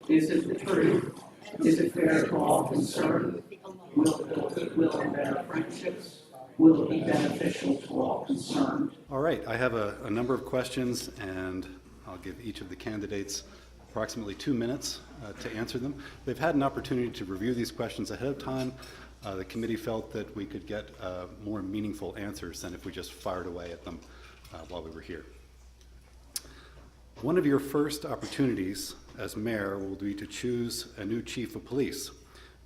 Is it the truth? Is it fair to all concerned? Will it build goodwill and better friendships? Will it be beneficial to all concerned? All right, I have a number of questions, and I'll give each of the candidates approximately 2 minutes to answer them. They've had an opportunity to review these questions ahead of time. The committee felt that we could get more meaningful answers than if we just fired away at them while we were here. One of your first opportunities as mayor will be to choose a new chief of police.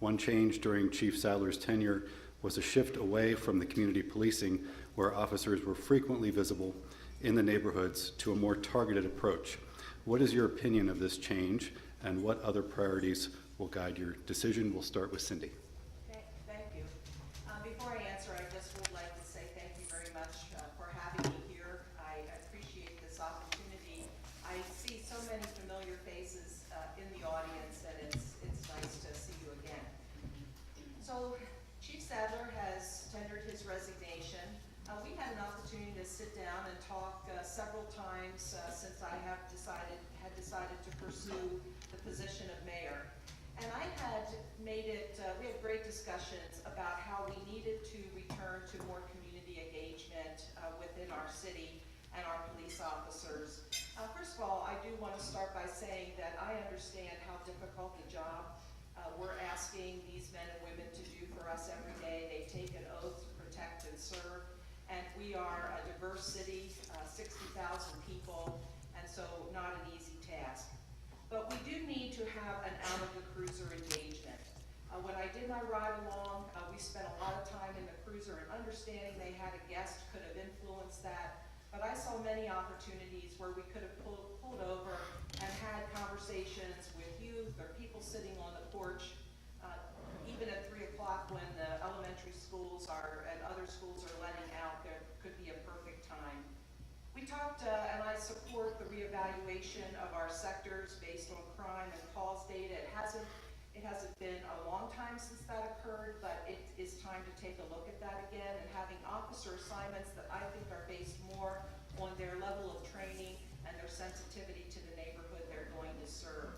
One change during Chief Sadler's tenure was a shift away from the community policing, where officers were frequently visible in the neighborhoods, to a more targeted approach. What is your opinion of this change, and what other priorities will guide your decision? We'll start with Cindy. Okay, thank you. Before I answer, I just would like to say thank you very much for having me here. I appreciate this opportunity. I see so many familiar faces in the audience that it's nice to see you again. So Chief Sadler has tendered his resignation. We had an opportunity to sit down and talk several times since I had decided to pursue the position of mayor. And I had made it, we had great discussions about how we needed to return to more community engagement within our city and our police officers. First of all, I do want to start by saying that I understand how difficult the job we're asking these men and women to do for us every day. They take an oath to protect and serve. And we are a diverse city, 60,000 people, and so not an easy task. But we do need to have an out-of-the-cruiser engagement. When I did my ride along, we spent a lot of time in the cruiser, and understanding they had a guest could have influenced that. But I saw many opportunities where we could have pulled over and had conversations with youth or people sitting on the porch, even at 3 o'clock when the elementary schools and other schools are letting out. There could be a perfect time. We talked, and I support the reevaluation of our sectors based on crime and calls data. It hasn't been a long time since that occurred, but it is time to take a look at that again, and having officer assignments that I think are based more on their level of training and their sensitivity to the neighborhood they're going to serve.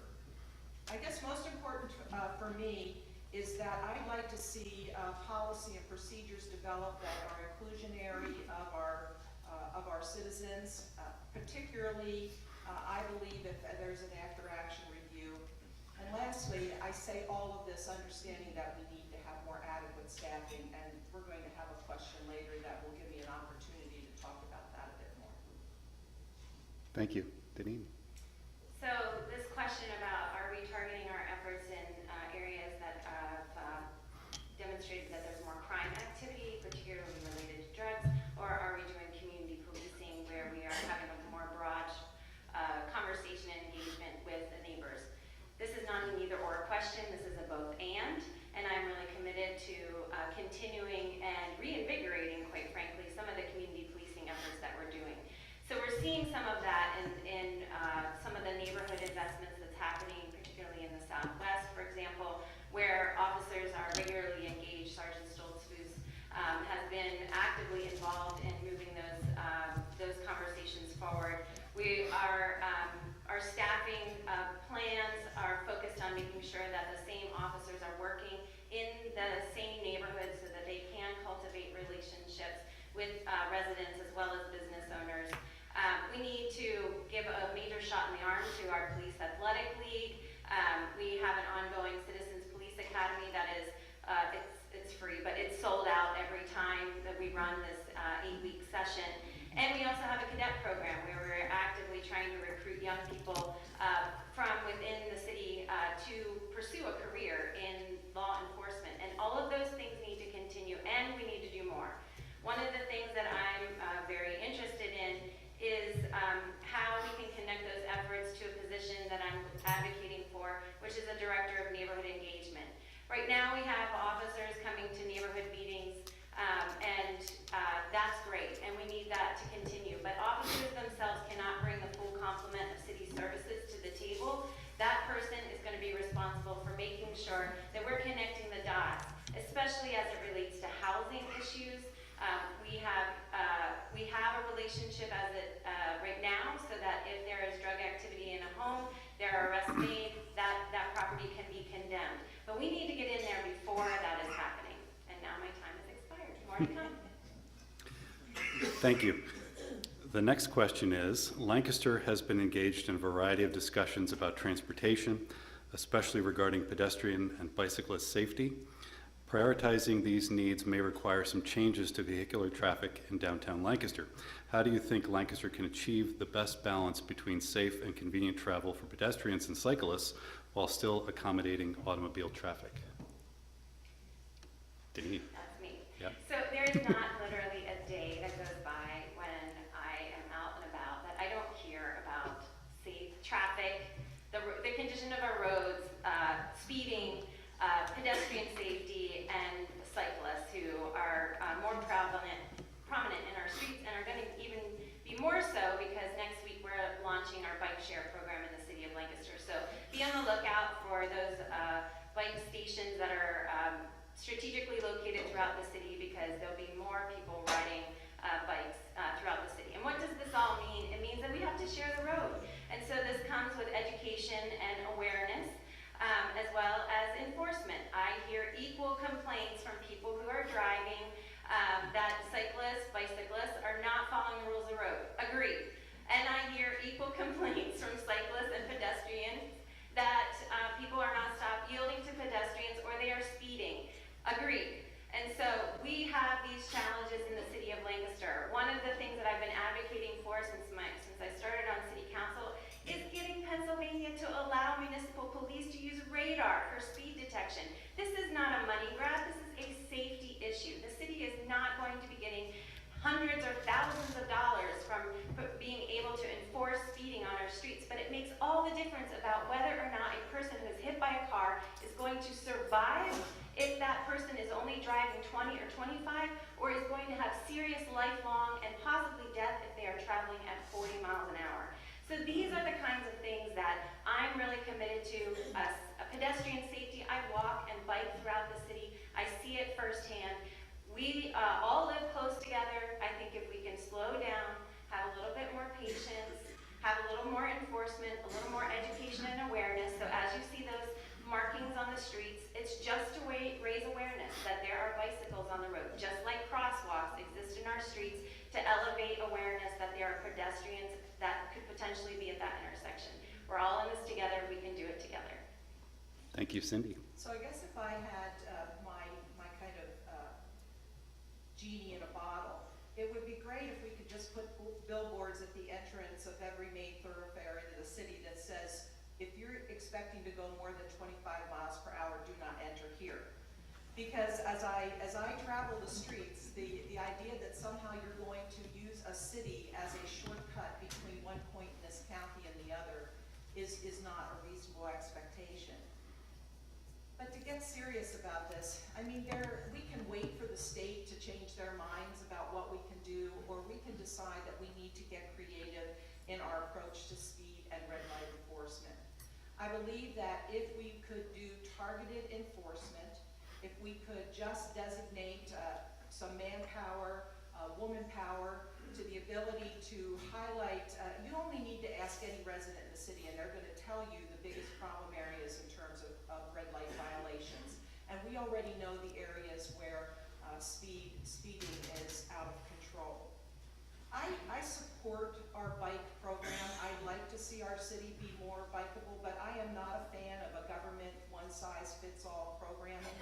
I guess most important for me is that I'd like to see policy and procedures developed that are inclusionary of our citizens, particularly I believe if there's an after-action review. And lastly, I say all of this understanding that we need to have more adequate staffing, and we're going to have a question later that will give me an opportunity to talk about that a bit more. Thank you. Danene. So this question about are we targeting our efforts in areas that have demonstrated that there's more crime activity, particularly related to drugs, or are we doing community policing where we are having a more broad conversation and engagement with the neighbors? This is not an either or question, this is a both and I'm really committed to continuing and reinvigorating, quite frankly, some of the community policing efforts that we're doing. So we're seeing some of that in some of the neighborhood investments that's happening, particularly in the Southwest, for example, where officers are regularly engaged. Sergeant Stoltz, who's has been actively involved in moving those conversations forward. We are our staffing plans are focused on making sure that the same officers are working in the same neighborhoods so that they can cultivate relationships with residents as well as business owners. We need to give a major shot in the arm to our Police Athletic League. We have an ongoing Citizens Police Academy that is, it's free, but it's sold out every time that we run this 8-week session. And we also have a cadet program where we're actively trying to recruit young people from within the city to pursue a career in law enforcement. And all of those things need to continue, and we need to do more. One of the things that I'm very interested in is how we can connect those efforts to a position that I'm advocating for, which is a director of neighborhood engagement. Right now we have officers coming to neighborhood meetings, and that's great, and we need that to continue. But officers themselves cannot bring the full complement of city services to the table. That person is going to be responsible for making sure that we're connecting the dots, especially as it relates to housing issues. We have a relationship as right now, so that if there is drug activity in a home, there are arrests made. That Thank you. The next question is, Lancaster has been engaged in a variety of discussions about transportation, especially regarding pedestrian and bicyclist safety. Prioritizing these needs may require some changes to vehicular traffic in downtown Lancaster. How do you think Lancaster can achieve the best balance between safe and convenient travel for pedestrians and cyclists while still accommodating automobile traffic? Danene. That's me. Yeah. So there is not literally a day that goes by when I am out and about that I don't hear about safe traffic, the condition of our roads, speeding, pedestrian safety, and cyclists who are more prominent in our streets and are going to even be more so because next week we're launching our bike share program in the City of Lancaster. So be on the lookout for those bike stations that are strategically located throughout the city because there'll be more people riding bikes throughout the city. And what does this all mean? It means that we have to share the road. And so this comes with education and awareness, as well as enforcement. I hear equal complaints from people who are driving that cyclists, bicyclists are not following the rules of the road. Agreed. And I hear equal complaints from cyclists and pedestrians that people are not stop yielding to pedestrians or they are speeding. Agreed. And so we have these challenges in the City of Lancaster. One of the things that I've been advocating for since I started on City Council is getting Pennsylvania to allow municipal police to use radar for speed detection. This is not a money grab, this is a safety issue. The city is not going to be getting hundreds or thousands of dollars from being able to enforce speeding on our streets, but it makes all the difference about whether or not a person who is hit by a car is going to survive if that person is only driving 20 or 25, or is going to have serious lifelong and possibly death if they are traveling at 40 miles an hour. So these are the kinds of things that I'm really committed to. Pedestrian safety, I walk and bike throughout the city. I see it firsthand. We all live close together. I think if we can slow down, have a little bit more patience, have a little more enforcement, a little more education and awareness. So as you see those markings on the streets, it's just to raise awareness that there are bicycles on the road, just like crosswalks exist in our streets to elevate awareness that there are pedestrians that could potentially be at that intersection. We're all in this together, we can do it together. Thank you, Cindy. So I guess if I had my kind of genie in a bottle, it would be great if we could just put billboards at the entrance of every main thoroughfare into the city that says, if you're expecting to go more than 25 miles per hour, do not enter here. Because as I travel the streets, the idea that somehow you're going to use a city as a shortcut between one point in this county and the other is not a reasonable expectation. But to get serious about this, I mean, we can wait for the state to change their minds about what we can do, or we can decide that we need to get creative in our approach to speed and red light enforcement. I believe that if we could do targeted enforcement, if we could just designate some manpower, woman power, to the ability to highlight, you only need to ask any resident in the city and they're going to tell you the biggest problem areas in terms of red light violations. And we already know the areas where speeding is out of control. I support our bike program. I'd like to see our city be more bikeable, but I am not a fan of a government one-size-fits-all programming.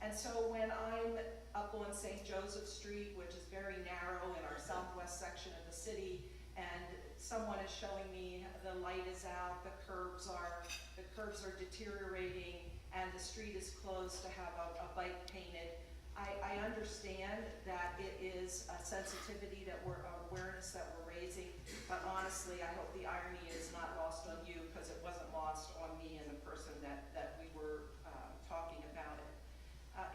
And so when I'm up on St. Joseph Street, which is very narrow in our southwest section of the city, and someone is showing me the light is out, the curbs are deteriorating, and the street is closed to have a bike painted, I understand that it is a sensitivity that awareness that we're raising, but honestly, I hope the irony is not lost on you, because it wasn't lost on me and the person that we were talking about it.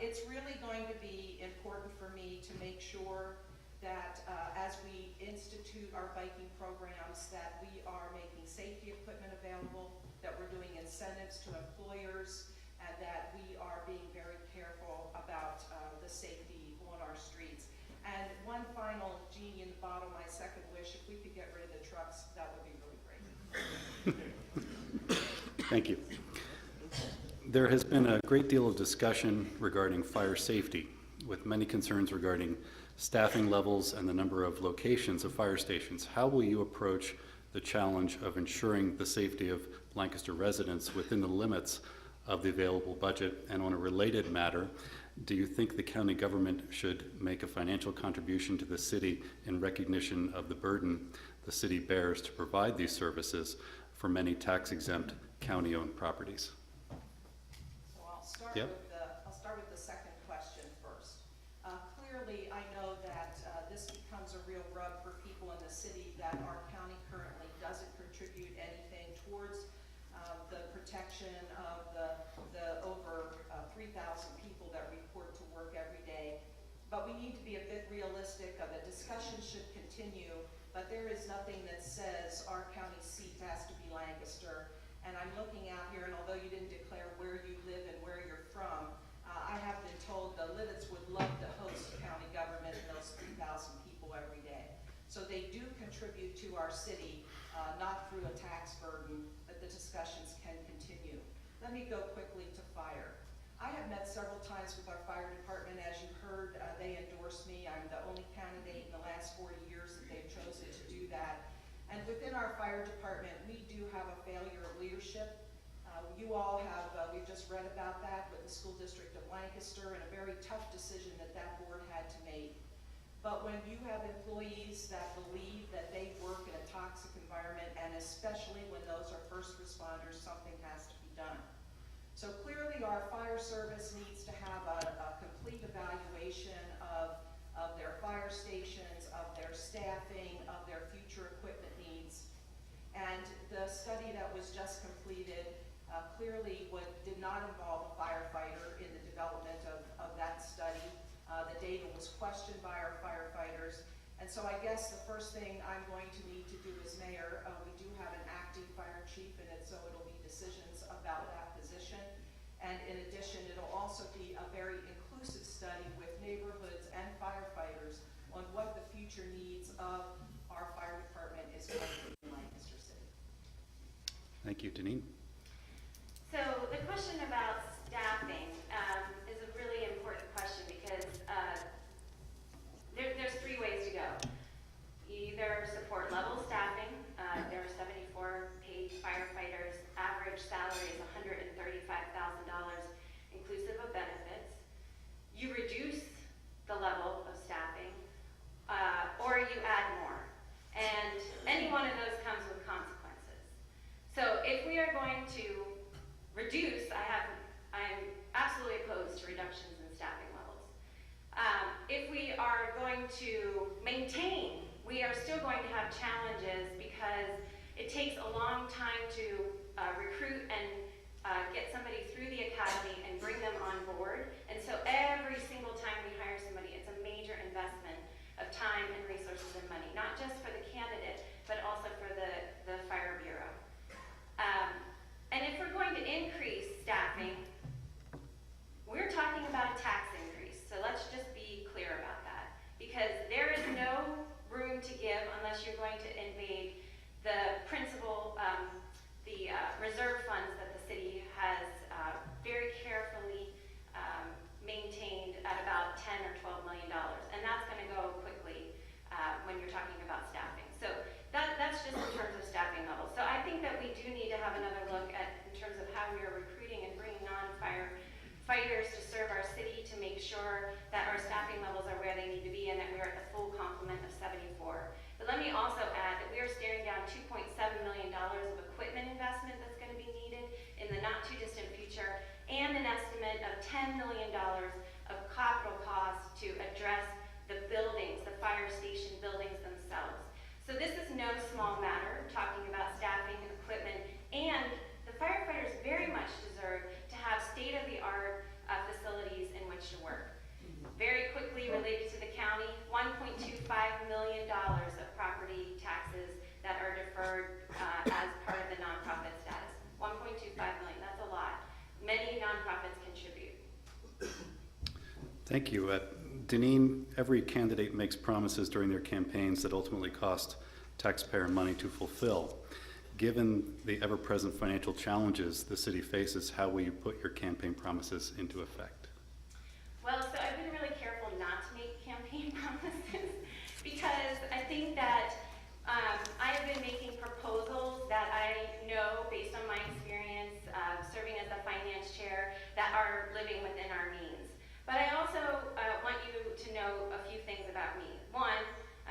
It's really going to be important for me to make sure that as we institute our biking programs, that we are making safety equipment available, that we're doing incentives to employers, and that we are being very careful about the safety on our streets. And one final genie in the bottle, my second wish, if we could get rid of the trucks, that would be really great. Thank you. There has been a great deal of discussion regarding fire safety, with many concerns regarding staffing levels, and the number of locations of fire stations, how will you approach the challenge of ensuring the safety of Lancaster residents within the limits of the available budget? And on a related matter, do you think the county government should make a financial contribution to the city in recognition of the burden the city bears to provide these services for many tax-exempt county-owned properties? So I'll start Yep. with the second question first. Clearly, I know that this becomes a real rub for people in the city that our county currently doesn't contribute anything towards the protection of the over 3,000 people that report to work every day. But we need to be a bit realistic. The discussion should continue, but there is nothing that says our county seat has to be Lancaster. And I'm looking out here, and although you didn't declare where you live and where you're from, I have been told the Lidditts would love to host county government and those 3,000 people every day. So they do contribute to our city, not through a tax burden, but the discussions can continue. Let me go quickly to fire. I have met several times with our fire department. As you heard, they endorsed me. I'm the only candidate in the last 40 years that they've chosen to do that. And within our fire department, we do have a failure of leadership. You all have, we've just read about that with the School District of Lancaster and a very tough decision that that board had to make. But when you have employees that believe that they work in a toxic environment, and especially when those are first responders, something has to be done. So clearly our fire service needs to have a complete evaluation of their fire stations, of their staffing, of their future equipment needs. And the study that was just completed clearly did not involve a firefighter in the development of that study. The data was questioned by our firefighters. And so I guess the first thing I'm going to need to do as mayor, we do have an acting fire chief, and so it'll be decisions about that position. And in addition, it'll also be a very inclusive study with neighborhoods and firefighters on what the future needs of our fire department is going to be in Lancaster City. Thank you, Danene. So the question about staffing is a really important question because there's three ways to go. You either support level staffing. There are 74 paid firefighters. Average salary is $135,000 inclusive of benefits. You reduce the level of staffing or you add more. And any one of those comes with consequences. So if we are going to reduce, I'm absolutely opposed to reductions in staffing levels. If we are going to maintain, we are still going to have challenges because it takes a long time to recruit and get somebody through the academy and bring them on board. And so every single time we hire somebody, it's a major investment of time and resources and money, not just for the candidate, but also for the Fire Bureau. And if we're going to increase staffing, we're talking about a tax increase. So let's just be clear about that. Because there is no room to give unless you're going to invade the principal, the reserve funds that the city has very carefully maintained at about $10 or $12 million. And that's going to go quickly when you're talking about staffing. So that's just in terms of staffing levels. So I think that we do need to have another look at in terms of how we are recruiting and bringing on firefighters to serve our city to make sure that our staffing levels are where they need to be and that we're at the full complement of 74. But let me also add that we are staring down $2.7 million of equipment investment that's going to be needed in the not too distant future, and an estimate of $10 million of capital costs to address the buildings, the fire station buildings themselves. So this is no small matter, talking about staffing and equipment, and the firefighters very much deserve to have state-of-the-art facilities in which to work. Very quickly related to the county, $1.25 million of property taxes that are deferred as part of the nonprofit status. $1.25 million, that's a lot. Many nonprofits contribute. Thank you. Danene, every candidate makes promises during their campaigns that ultimately cost taxpayer money to fulfill. Given the ever-present financial challenges the city faces, how will you put your campaign promises into effect? Well, so I've been really careful not to make campaign promises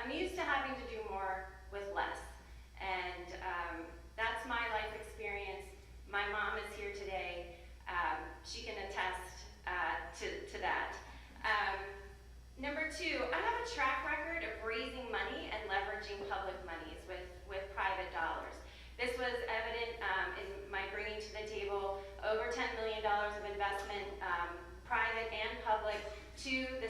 I'm used to having to do more with less. And that's my life experience. My mom is here today. She can attest to that. Number two, I have a track record of raising money and leveraging public monies with private dollars. This was evident in my bringing to the table over $10 million of investment, private and public, to the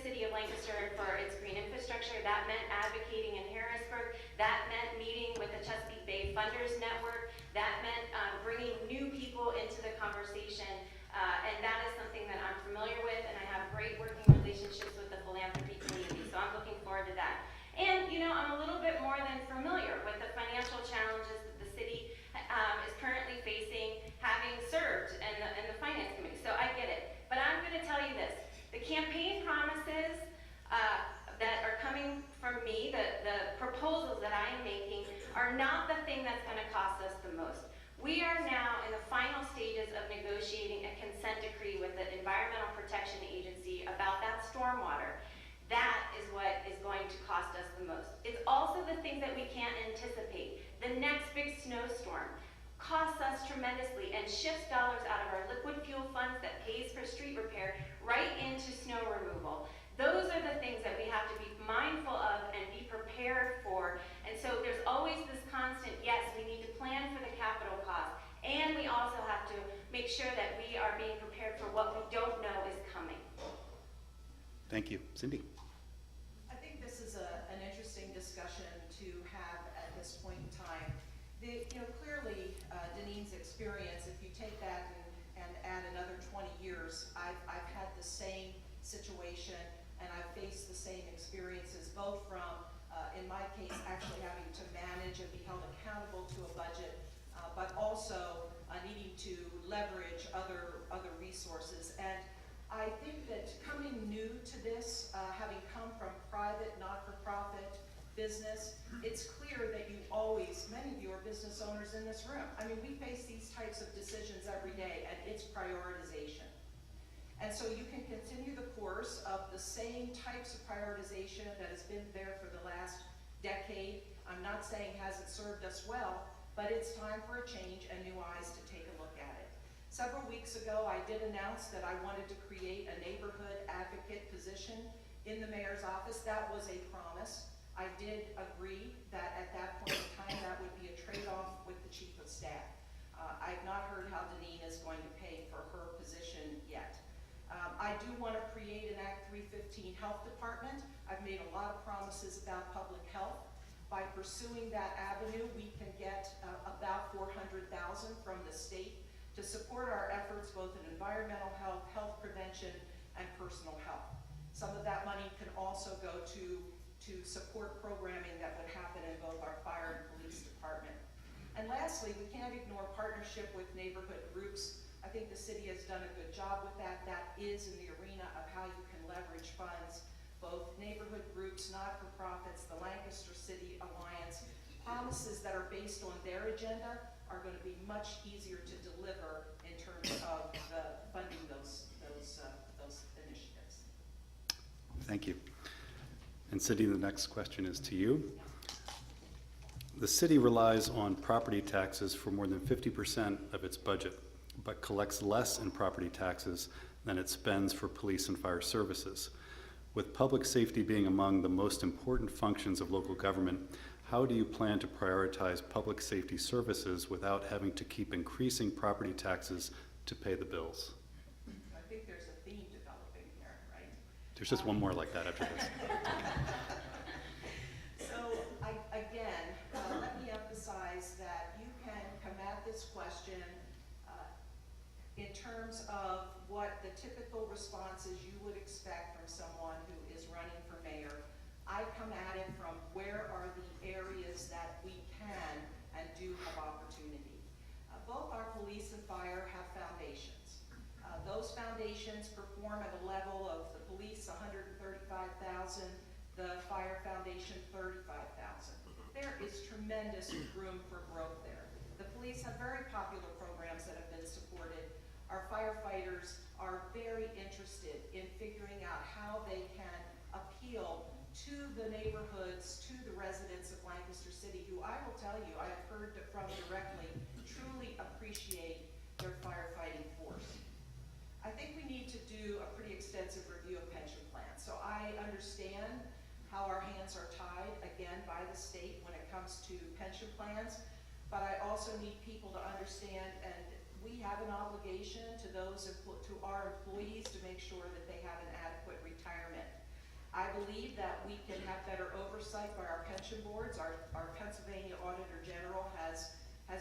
City of Lancaster for its green infrastructure. That meant advocating in Harrisburg. That meant meeting with the Chesapeake Bay Funders Network. That meant bringing new people into the conversation. And that is something that I'm familiar with, and I have great working relationships with the philanthropy community, so I'm looking forward to that. And, you know, I'm a little bit more than familiar with the financial challenges that the city is currently facing, having served in the finance committee, so I get it. But I'm going to tell you this, the campaign promises that are coming from me, the proposals that I am making, are not the thing that's going to cost us the most. We are now in the final stages of negotiating a consent decree with the Environmental Protection Agency about that stormwater. That is what is going to cost us the most. It's also the things that we can't anticipate. The next big snowstorm costs us tremendously and shifts dollars out of our liquid fuel funds that pays for street repair right into snow removal. Those are the things that we have to be mindful of and be prepared for. And so there's always this constant, yes, we need to plan for the capital cost, and we also have to make sure that we are being prepared for what we don't know is coming. Thank you. Cindy? I think this is an interesting discussion to have at this point in time. Clearly, Danene's experience, if you take that and add another 20 years, I've had the same situation, and I've faced the same experiences, both from, in my case, actually having to manage and be held accountable to a budget, but also needing to leverage other resources. And I think that coming new to this, having come from private, not-for-profit business, it's clear that you always, many of you are business owners in this room. I mean, we face these types of decisions every day, and it's prioritization. And so you can continue the course of the same types of prioritization that has been there for the last decade. I'm not saying hasn't served us well, but it's time for a change and new eyes to take a look at it. Several weeks ago, I did announce that I wanted to create a neighborhood advocate position in the mayor's office. That was a promise. I did agree that at that point in time, that would be a trade-off with the chief of staff. I've not heard how Danene is going to pay for her position yet. I do want to create an Act 315 health department. I've made a lot of promises about public health. By pursuing that avenue, we can get about $400,000 from the state to support our efforts both in environmental health, health prevention, and personal health. Some of that money can also go to support programming that would happen in both our fire and police department. And lastly, we can't ignore partnership with neighborhood groups. I think the city has done a good job with that. That is in the arena of how you can leverage funds, both neighborhood groups, not-for-profits, the Lancaster City Alliance. Promises that are based on their agenda are going to be much easier to deliver in terms of funding those initiatives. Thank you. And Cindy, the next question is to you. The city relies on property taxes for more than 50% of its budget, but collects less in property taxes than it spends for police and fire services. With public safety being among the most important functions of local government, how do you plan to prioritize public safety services without having to keep increasing property taxes to pay the bills? I think there's a theme developing here, right? There's just one more like that after this. So, again, let me emphasize that you can come at this question in terms of what the typical responses you would expect from someone who is running for mayor. I come at it from where are the areas that we can and do have opportunity. Both our police and fire have foundations. Those foundations perform at a level of the police $135,000, the fire foundation $35,000. There is tremendous room for growth there. The police have very popular programs that have been supported. Our firefighters are very interested in figuring out how they can appeal to the neighborhoods to the residents of Lancaster City, who I will tell you, I have heard from directly, truly appreciate their firefighting force. I think we need to do a pretty extensive review of pension plans. So I understand how our hands are tied, again, by the state when it comes to pension plans, but I also need people to understand, and we have an obligation to to our employees to make sure that they have an adequate retirement. I believe that we can have better oversight by our pension boards. Our Pennsylvania Auditor General has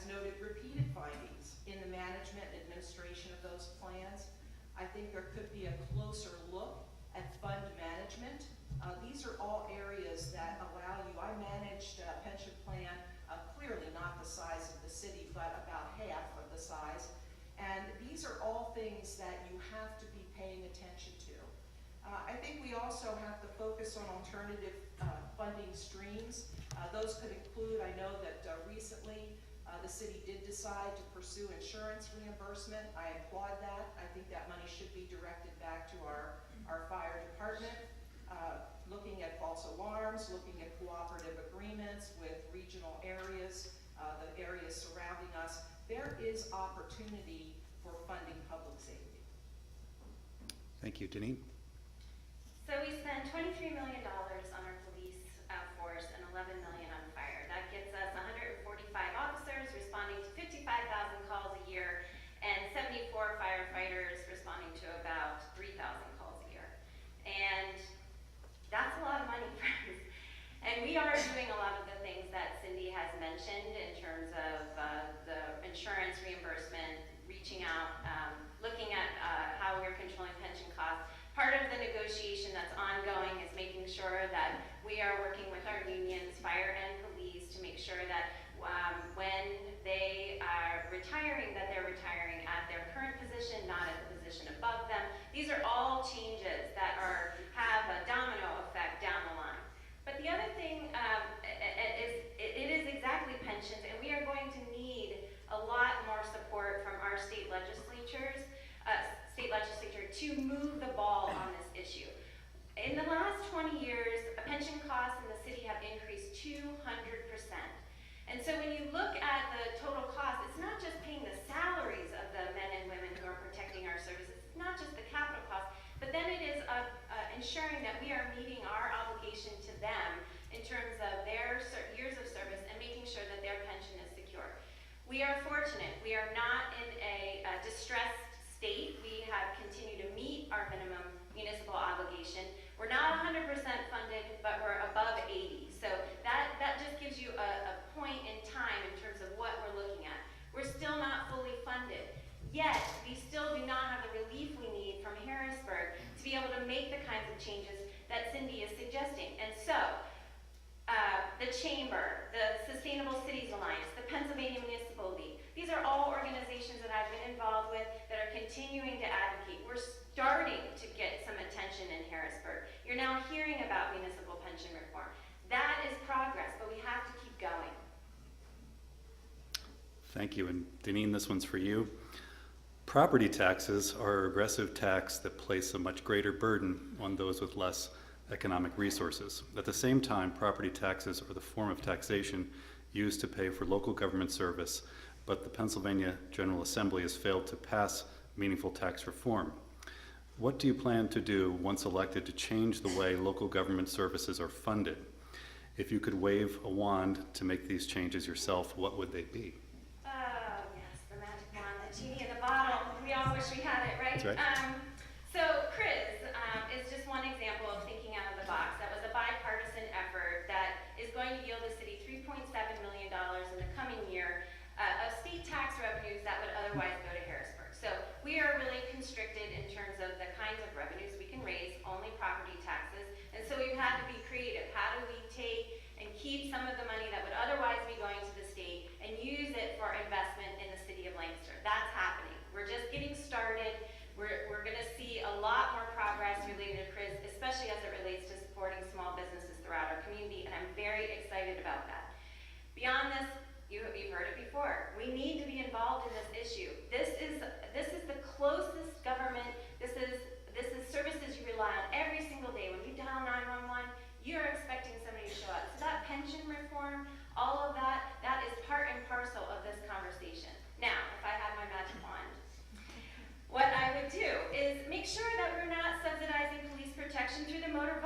noted repeated findings in the management and administration of those plans. I think there could be a closer look at fund management. These are all areas that allow you. I managed a pension plan, clearly not the size of the city, but about half of the size. And these are all things that you have to be paying attention to. I think we also have to focus on alternative funding streams. Those could include, I know that recently the city did decide to pursue insurance reimbursement. I applaud that. I think that money should be directed back to our fire department. Looking at false alarms, looking at cooperative agreements with regional areas, the areas surrounding us. There is opportunity for funding public safety. Thank you. Danene? So we spend $23 million on our police force and $11 million on fire. That gets us 145 officers responding to 55,000 calls a year and 74 firefighters responding to about 3,000 calls a year. And that's a lot of money, friends. And we are doing a lot of the things that Cindy has mentioned in terms of the insurance reimbursement, reaching out, looking at how we're controlling pension costs. Part of the negotiation that's ongoing is making sure that we are working with our unions, fire and police, to make sure that when they are retiring, that they're retiring at their current position, not at the position above them. These are all changes that have a domino effect down the line. But the other thing it is exactly pensions, and we are going to need a lot more support from our state legislature to move the ball on this issue. In the last 20 years, pension costs in the city have increased 200%. And so when you look at the total cost, it's not just paying the salaries of the men and women who are protecting our services, it's not just the capital cost, but then it is ensuring that we are meeting our obligation to them in terms of their years of service and making sure that their pension is secure. We are fortunate. We are not in a distressed state. We have continued to meet our minimum municipal obligation. We're not 100% funded, but we're above 80. So that just gives you a point in time in terms of what we're looking at. We're still not fully funded. Yet, we still do not have the relief we need from Harrisburg to be able to make the kinds of changes that Cindy is suggesting. And so, the Chamber, the Sustainable Cities Alliance, the Pennsylvania Municipal League, these are all organizations that I've been involved with that are continuing to advocate. We're starting to get some attention in Harrisburg. You're now hearing about municipal pension reform. That is progress, but we have to keep going. Thank you. And Danene, this one's for you. Property taxes are a regressive tax that place a much greater burden on those with less economic resources. At the same time, property taxes are the form of taxation used to pay for local government service, but the Pennsylvania General Assembly has failed to pass meaningful tax reform. What do you plan to do once elected to change the way local government services are funded? If you could wave a wand to make these changes yourself, what would they be? Yes, the magic wand, the genie in the bottle. We all wish we had it, right? That's right. So CRIS is just one example of thinking out of the box. That was a bipartisan effort that is going to yield the city $3.7 million in the coming year of state tax revenues that would otherwise go to Harrisburg. So we are really constricted in terms of the kinds of revenues we can raise, only property taxes. And so we've had to be creative. How do we take and keep some of the money that would otherwise be going to the state and use it for investment in the city of Lancaster? That's happening. We're just getting started. We're going to see a lot more progress related to CRIS, especially as it relates to supporting small businesses throughout our community, and I'm very excited about that. Beyond this, you've heard it before. We need to be involved in this issue. This is the closest government. This is services you rely on every single day. When you dial 911, you're expecting somebody make sure that we're not subsidizing police protection through the motor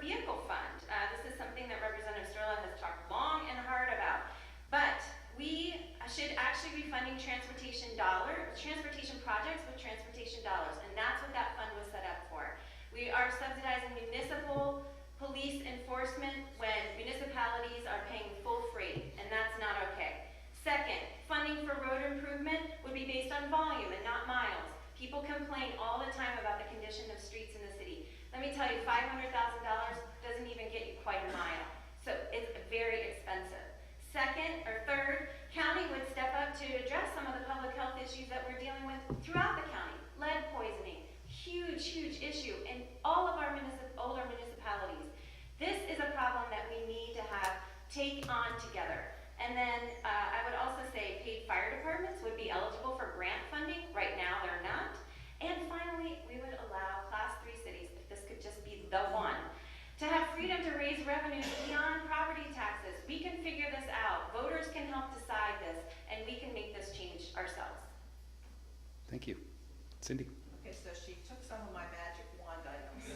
vehicle fund. This is something that Representative Sterla has talked long and hard about. But we should actually be funding transportation projects with transportation dollars, and that's what that fund was set up for. We are subsidizing municipal police enforcement when municipalities are paying full freight, and that's not okay. Second, funding for road improvement would be based on volume and not miles. People complain all the time about the condition of streets in the city. Let me tell you, $500,000 doesn't even get you quite a mile. So it's very expensive. Second or third, county would step up to address some of the public health issues that we're dealing with throughout the county. Lead poisoning, huge, huge issue in all of our older municipalities. This is a problem that we need to take on together. And then I would also say paid fire departments would be eligible for grant funding. Right now they're not. And finally, we would allow Class 3 cities, if this could just be the one, to have freedom to raise revenues beyond property taxes. We can figure this out. Voters can help decide this, and we can make this change ourselves. Thank you. Cindy. Okay, so she took some of my magic wand items.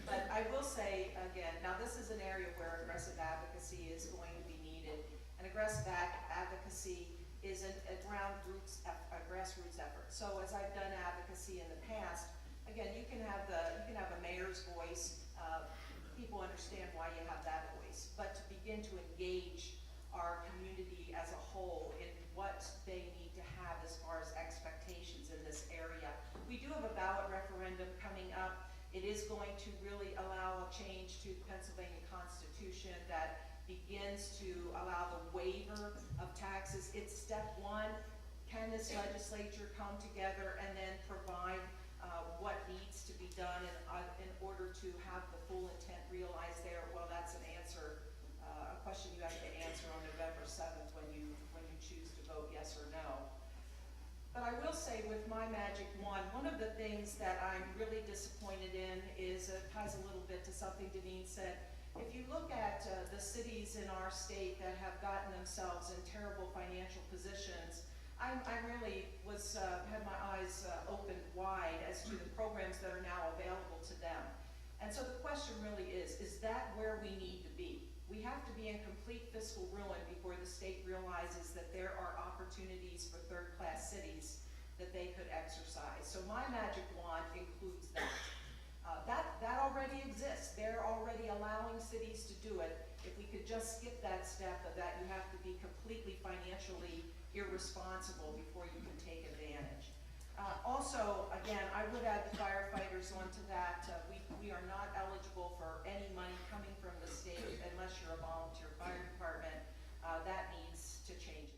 But I will say, again, now this is an area where aggressive advocacy is going to be needed. And aggressive advocacy is a grassroots effort. So as I've done advocacy in the past, again, you can have a mayor's voice. People understand why you have that voice. But to begin to engage our community as a whole in what they need to have as far as expectations in this area. We do have a ballot referendum coming up. It is going to really allow a change to the Pennsylvania Constitution that begins to allow the waiver of taxes. It's step one. Can this legislature come together and then provide what needs to be done in order to have the full intent realized there? Well, that's an answer, a question you have to answer on November 7th when you choose to vote yes or no. But I will say with my magic wand, one of the things that I'm really disappointed in is, it ties a little bit to something Danene said. If you look at the cities in our state that have gotten themselves in terrible financial positions, I really had my eyes opened wide as to the programs that are now available to them. And so the question really is that where we need to be? We have to be in complete fiscal ruin before the state realizes that there are opportunities for third-class cities that they could exercise. So my magic wand includes that. That already exists. They're already allowing cities to do it. If we could just skip that step of that, you have to be completely financially irresponsible before you can take advantage. Also, again, I would add the firefighters onto that. We are not eligible for any money coming from the state unless you're a volunteer fire department. That needs to change.